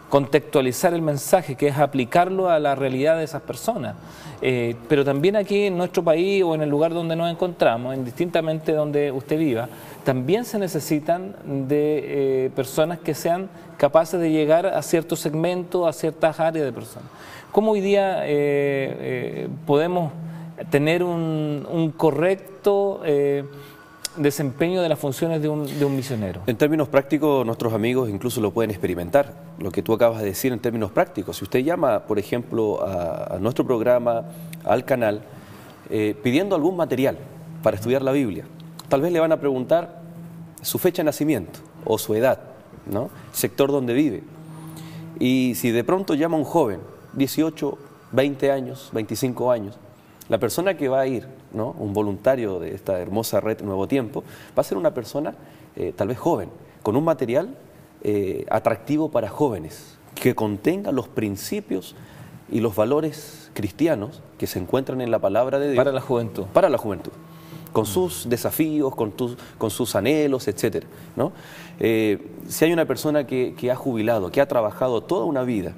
contextualizar el mensaje, que es aplicarlo a la realidad de esas personas. Pero también aquí en nuestro país o en el lugar donde nos encontramos, indistintamente donde usted viva, también se necesitan de personas que sean capaces de llegar a ciertos segmentos, a ciertas áreas de personas. ¿Cómo hoy día podemos tener un correcto desempeño de las funciones de un misionero? En términos prácticos, nuestros amigos incluso lo pueden experimentar. Lo que tú acabas de decir en términos prácticos. Si usted llama, por ejemplo, a nuestro programa, al canal, pidiendo algún material para estudiar la Biblia, tal vez le van a preguntar su fecha de nacimiento o su edad, ¿no? Sector donde vive. Y si de pronto llama un joven, 18, 20 años, 25 años, la persona que va a ir, ¿no? Un voluntario de esta hermosa red Nuevo Tiempo, va a ser una persona tal vez joven, con un material atractivo para jóvenes, que contenga los principios y los valores cristianos que se encuentran en la palabra de Dios. Para la juventud. Para la juventud. Con sus desafíos, con sus anhelos, etc., ¿no? Si hay una persona que ha jubilado, que ha trabajado toda una vida,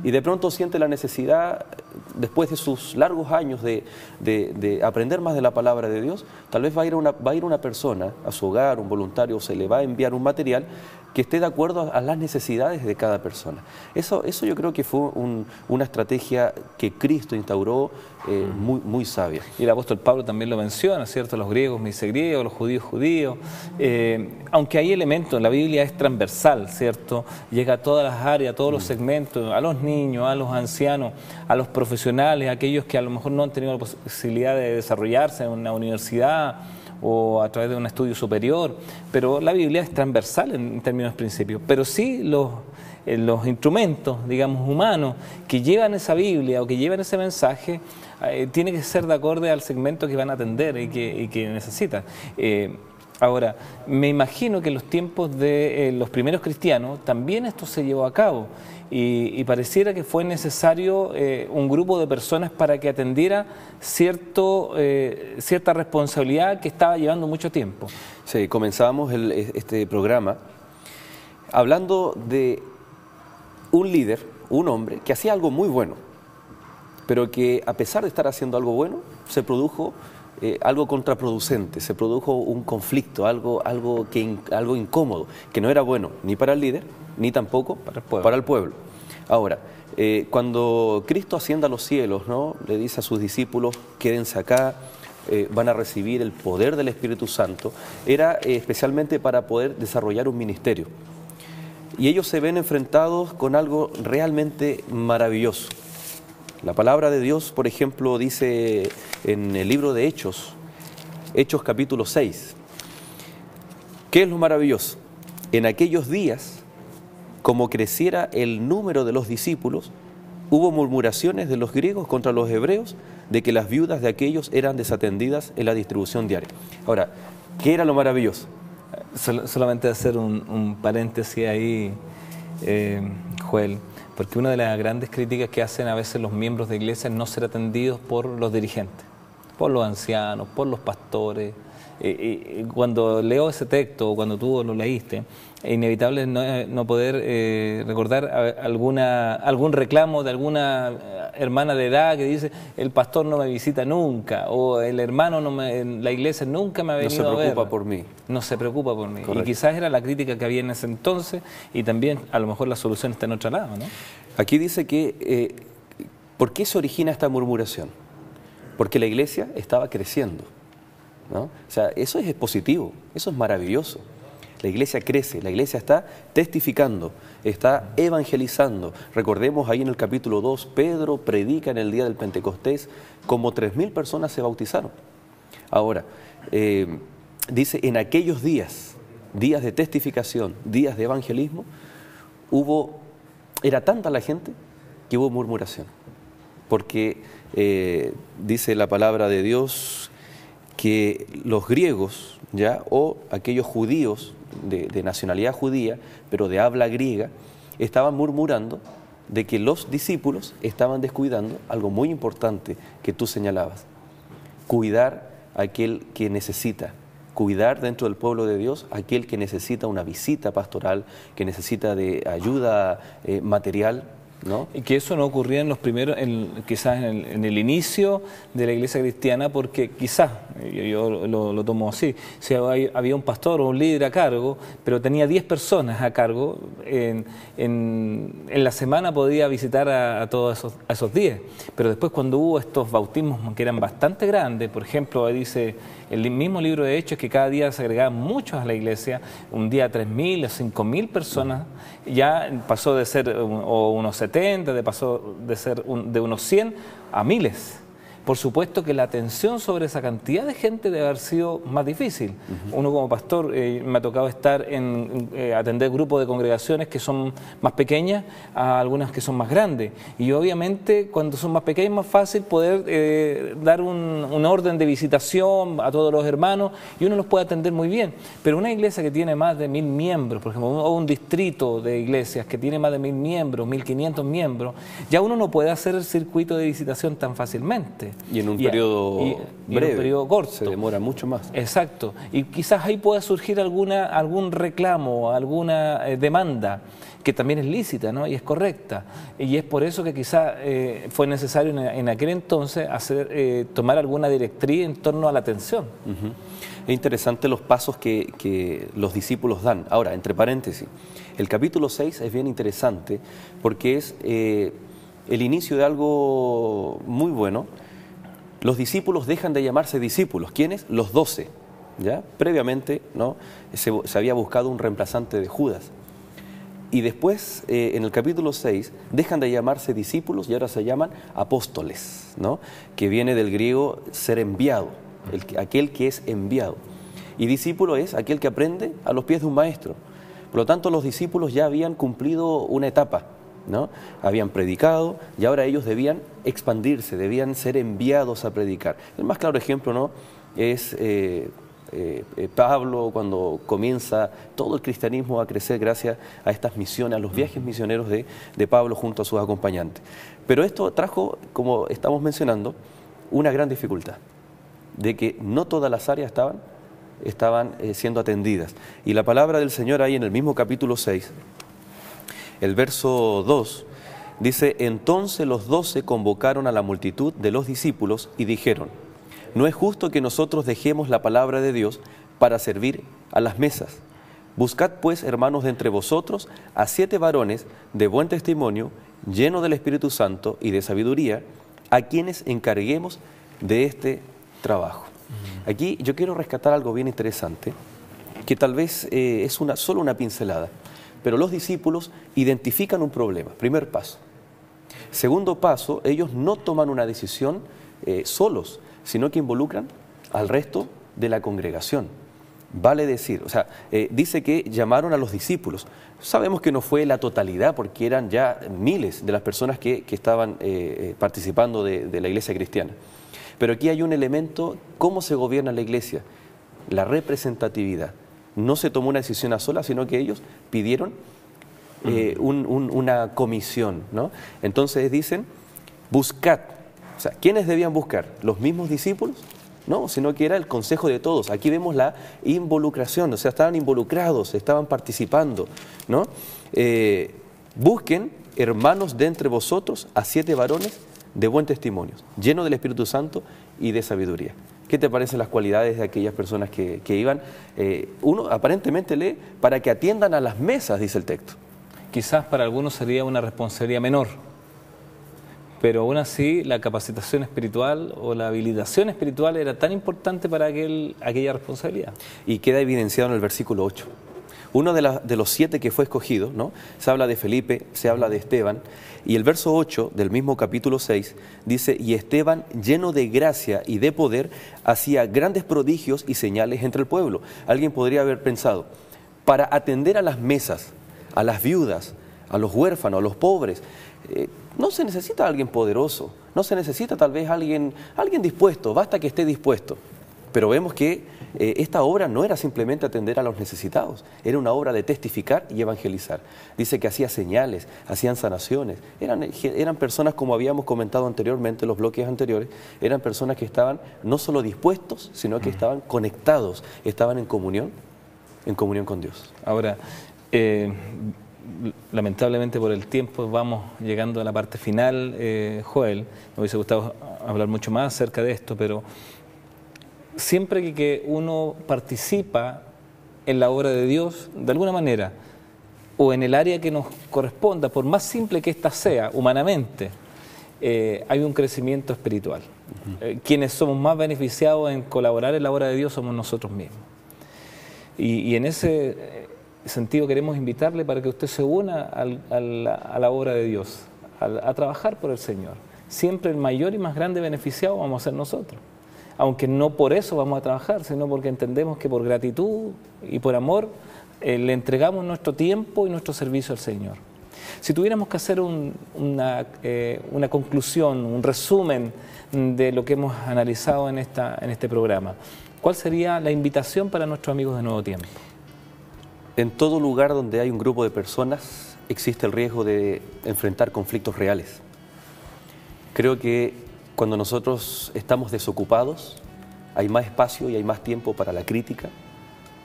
y de pronto siente la necesidad, después de sus largos años de aprender más de la palabra de Dios, tal vez va a ir una persona a su hogar, un voluntario, se le va a enviar un material que esté de acuerdo a las necesidades de cada persona. Eso yo creo que fue una estrategia que Cristo instauró muy sabia. Y el apóstol Pablo también lo menciona, ¿cierto? Los griegos me dice griegos, los judíos judíos. Aunque hay elementos, la Biblia es transversal, ¿cierto? Llega a todas las áreas, a todos los segmentos, a los niños, a los ancianos, a los profetas, profesionales, aquellos que a lo mejor no han tenido la posibilidad de desarrollarse en una universidad o a través de un estudio superior, pero la Biblia es transversal en términos de principios, pero sí los instrumentos, digamos, humanos que llevan esa Biblia o que llevan ese mensaje, tiene que ser de acorde al segmento que van a atender y que necesitan. Ahora, me imagino que en los tiempos de los primeros cristianos también esto se llevó a cabo y pareciera que fue necesario un grupo de personas para que atendiera cierta responsabilidad que estaba llevando mucho tiempo. Sí, comenzábamos este programa hablando de un líder, un hombre, que hacía algo muy bueno, pero que a pesar de estar haciendo algo bueno, se produjo algo contraproducente, se produjo un conflicto, algo incómodo, que no era bueno ni para el líder, ni tampoco para el pueblo. Ahora, cuando Cristo asciende a los cielos, ¿no?, le dice a sus discípulos, quédense acá, van a recibir el poder del Espíritu Santo, era especialmente para poder desarrollar un ministerio. Y ellos se ven enfrentados con algo realmente maravilloso. La palabra de Dios, por ejemplo, dice en el libro de Hechos, Hechos capítulo 6, ¿qué es lo maravilloso? En aquellos días, como creciera el número de los discípulos, hubo murmuraciones de los griegos contra los hebreos de que las viudas de aquellos eran desatendidas en la distribución diaria. Ahora, ¿qué era lo maravilloso? Solamente hacer un paréntesis ahí, Joel, porque una de las grandes críticas que hacen a veces los miembros de iglesia es no ser atendidos por los dirigentes, por los ancianos, por los pastores. Cuando leo ese texto, cuando tú lo leíste, es inevitable no poder recordar algún reclamo de alguna hermana de edad que dice, el pastor no me visita nunca, o el hermano en la iglesia nunca me ha venido a ver. No se preocupa por mí. No se preocupa por mí. Correcto. Y quizás era la crítica que había en ese entonces, y también a lo mejor la solución está en otro lado, ¿no? Aquí dice que, ¿por qué se origina esta murmuración? Porque la iglesia estaba creciendo, ¿no? O sea, eso es positivo, eso es maravilloso. La iglesia crece, la iglesia está testificando, está evangelizando. Recordemos ahí en el capítulo 2, Pedro predica en el día del Pentecostés, como 3.000 personas se bautizaron. Ahora, dice, en aquellos días de testificación, días de evangelismo, era tanta la gente que hubo murmuración. Porque dice la palabra de Dios que los griegos, ¿ya?, o aquellos judíos de nacionalidad judía, pero de habla griega, estaban murmurando de que los discípulos estaban descuidando algo muy importante que tú señalabas: cuidar a aquel que necesita, cuidar dentro del pueblo de Dios a aquel que necesita una visita pastoral, que necesita de ayuda material, ¿no? Y que eso no ocurría en los primeros, quizás en el inicio de la iglesia cristiana, porque quizás, yo lo tomo así, si había un pastor o un líder a cargo, pero tenía 10 personas a cargo, en la semana podía visitar a todos esos 10. Pero después, cuando hubo estos bautismos que eran bastante grandes, por ejemplo, dice el mismo libro de Hechos que cada día se agregaban muchos a la iglesia, un día 3.000 o 5.000 personas, ya pasó de ser unos 70, pasó de ser de unos 100 a miles. Por supuesto que la atención sobre esa cantidad de gente debe haber sido más difícil. Uno como pastor me ha tocado estar atender grupos de congregaciones que son más pequeñas a algunas que son más grandes. Y obviamente cuando son más pequeñas es más fácil poder dar un orden de visitación a todos los hermanos y uno los puede atender muy bien. Pero una iglesia que tiene más de 1.000 miembros, por ejemplo, o un distrito de iglesias que tiene más de 1.000 miembros, 1.500 miembros, ya uno no puede hacer el circuito de visitación tan fácilmente. Y en un periodo breve, en un periodo corto. Se demora mucho más. Exacto. Y quizás ahí pueda surgir algún reclamo, alguna demanda, que también es lícita, ¿no?, y es correcta. Y es por eso que quizás fue necesario en aquel entonces tomar alguna directriz en torno a la atención. Es interesante los pasos que los discípulos dan. Ahora, entre paréntesis, el capítulo 6 es bien interesante porque es el inicio de algo muy bueno. Los discípulos dejan de llamarse discípulos. ¿Quiénes? Los 12. ¿Ya? Previamente, ¿no?, se había buscado un reemplazante de Judas. Y después, en el capítulo 6, dejan de llamarse discípulos y ahora se llaman apóstoles, ¿no? Que viene del griego ser enviado, aquel que es enviado. Y discípulo es aquel que aprende a los pies de un maestro. Por lo tanto, los discípulos ya habían cumplido una etapa, ¿no? Habían predicado y ahora ellos debían expandirse, debían ser enviados a predicar. El más claro ejemplo, ¿no?, es Pablo, cuando comienza todo el cristianismo a crecer gracias a estas misiones, a los viajes misioneros de Pablo junto a sus acompañantes. Pero esto trajo, como estamos mencionando, una gran dificultad, de que no todas las áreas estaban siendo atendidas. Y la palabra del Señor ahí en el mismo capítulo 6, el verso 2, dice: entonces los 12 convocaron a la multitud de los discípulos y dijeron: no es justo que nosotros dejemos la palabra de Dios para servir a las mesas. Buscad pues, hermanos, de entre vosotros a 7 varones de buen testimonio, llenos del Espíritu Santo y de sabiduría, a quienes encarguemos de este trabajo. Aquí yo quiero rescatar algo bien interesante, que tal vez es solo una pincelada, pero los discípulos identifican un problema, primer paso. Segundo paso, ellos no toman una decisión solos, sino que involucran al resto de la congregación. Vale decir, dice que llamaron a los discípulos. Sabemos que no fue la totalidad, porque eran ya miles de las personas que estaban participando de la iglesia cristiana. Pero aquí hay un elemento: ¿cómo se gobierna la iglesia? La representatividad. No se tomó una decisión a solas, sino que ellos pidieron una comisión, ¿no? Entonces dicen: buscad. O sea, ¿quiénes debían buscar? ¿Los mismos discípulos? No, sino que era el consejo de todos. Aquí vemos la involucración, o sea, estaban involucrados, estaban participando, ¿no? Busquen, hermanos, de entre vosotros a 7 varones de buen testimonio, llenos del Espíritu Santo y de sabiduría. ¿Qué te parecen las cualidades de aquellas personas que iban? Uno aparentemente lee: para que atiendan a las mesas, dice el texto. Quizás para algunos sería una responsabilidad menor, pero aún así la capacitación espiritual o la habilitación espiritual era tan importante para aquella responsabilidad. Y queda evidenciado en el versículo 8. Uno de los 7 que fue escogido, ¿no? Se habla de Felipe, se habla de Esteban, y el verso 8 del mismo capítulo 6 dice: y Esteban, lleno de gracia y de poder, hacía grandes prodigios y señales entre el pueblo. Alguien podría haber pensado: para atender a las mesas, a las viudas, a los huérfanos, a los pobres, no se necesita alguien poderoso, no se necesita tal vez alguien dispuesto, basta que esté dispuesto. Pero vemos que esta obra no era simplemente atender a los necesitados, era una obra de testificar y evangelizar. Dice que hacía señales, hacían sanaciones, eran personas, como habíamos comentado anteriormente en los bloques anteriores, eran personas que estaban no solo dispuestos, sino que estaban conectados, estaban en comunión con Dios. Ahora, lamentablemente por el tiempo vamos llegando a la parte final, Joel. Me hubiese gustado hablar mucho más acerca de esto, pero siempre que uno participa en la obra de Dios, de alguna manera, o en el área que nos corresponda, por más simple que ésta sea, humanamente, hay un crecimiento espiritual. Quienes somos más beneficiados en colaborar en la obra de Dios somos nosotros mismos. Y en ese sentido queremos invitarle para que usted se una a la obra de Dios, a trabajar por el Señor. Siempre el mayor y más grande beneficiado vamos a ser nosotros, aunque no por eso vamos a trabajar, sino porque entendemos que por gratitud y por amor le entregamos nuestro tiempo y nuestro servicio al Señor. Si tuviéramos que hacer una conclusión, un resumen de lo que hemos analizado en este programa, ¿cuál sería la invitación para nuestros amigos de Nuevo Tiempo? En todo lugar donde hay un grupo de personas existe el riesgo de enfrentar conflictos reales. Creo que cuando nosotros estamos desocupados, hay más espacio y hay más tiempo para la crítica,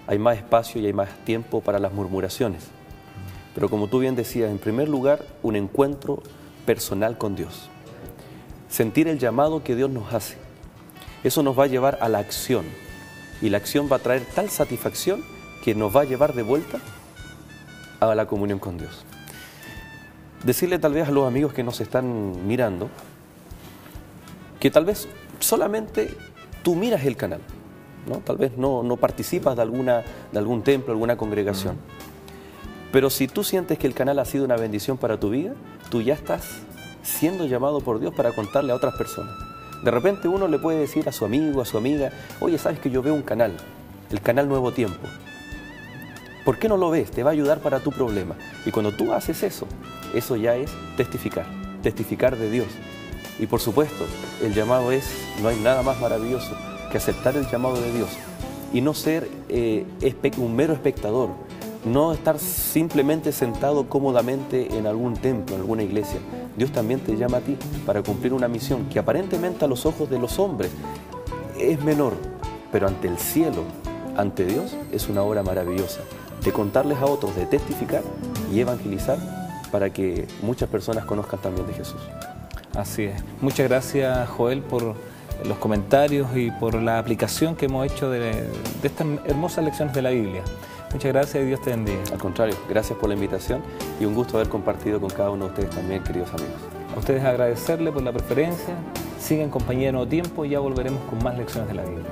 hay más espacio y hay más tiempo para las murmuraciones. Pero como tú bien decías, en primer lugar, un encuentro personal con Dios. Sentir el llamado que Dios nos hace. Eso nos va a llevar a la acción. Y la acción va a traer tal satisfacción que nos va a llevar de vuelta a la comunión con Dios. Decirle tal vez a los amigos que nos están mirando que tal vez solamente tú miras el canal, ¿no? Tal vez no participas de algún templo, alguna congregación, Pero si tú sientes que el canal ha sido una bendición para tu vida, tú ya estás siendo llamado por Dios para contarle a otras personas. De repente uno le puede decir a su amigo, a su amiga, oye, ¿sabes que yo veo un canal? El canal Nuevo Tiempo. ¿Por qué no lo ves? Te va a ayudar para tu problema. Y cuando tú haces eso, eso ya es testificar de Dios. Y por supuesto, el llamado es, no hay nada más maravilloso que aceptar el llamado de Dios y no ser un mero espectador, no estar simplemente sentado cómodamente en algún templo, en alguna iglesia. Dios también te llama a ti para cumplir una misión que aparentemente a los ojos de los hombres es menor, pero ante el cielo, ante Dios, es una obra maravillosa de contarles a otros, de testificar y evangelizar para que muchas personas conozcan también de Jesús. Así es. Muchas gracias, Joel, por los comentarios y por la aplicación que hemos hecho de estas hermosas lecciones de la Biblia. Muchas gracias y Dios te bendiga. Al contrario, gracias por la invitación y un gusto haber compartido con cada uno de ustedes también, queridos amigos. A ustedes agradecerle por la preferencia. Sigan en compañía de Nuevo Tiempo y ya volveremos con más lecciones de la Biblia.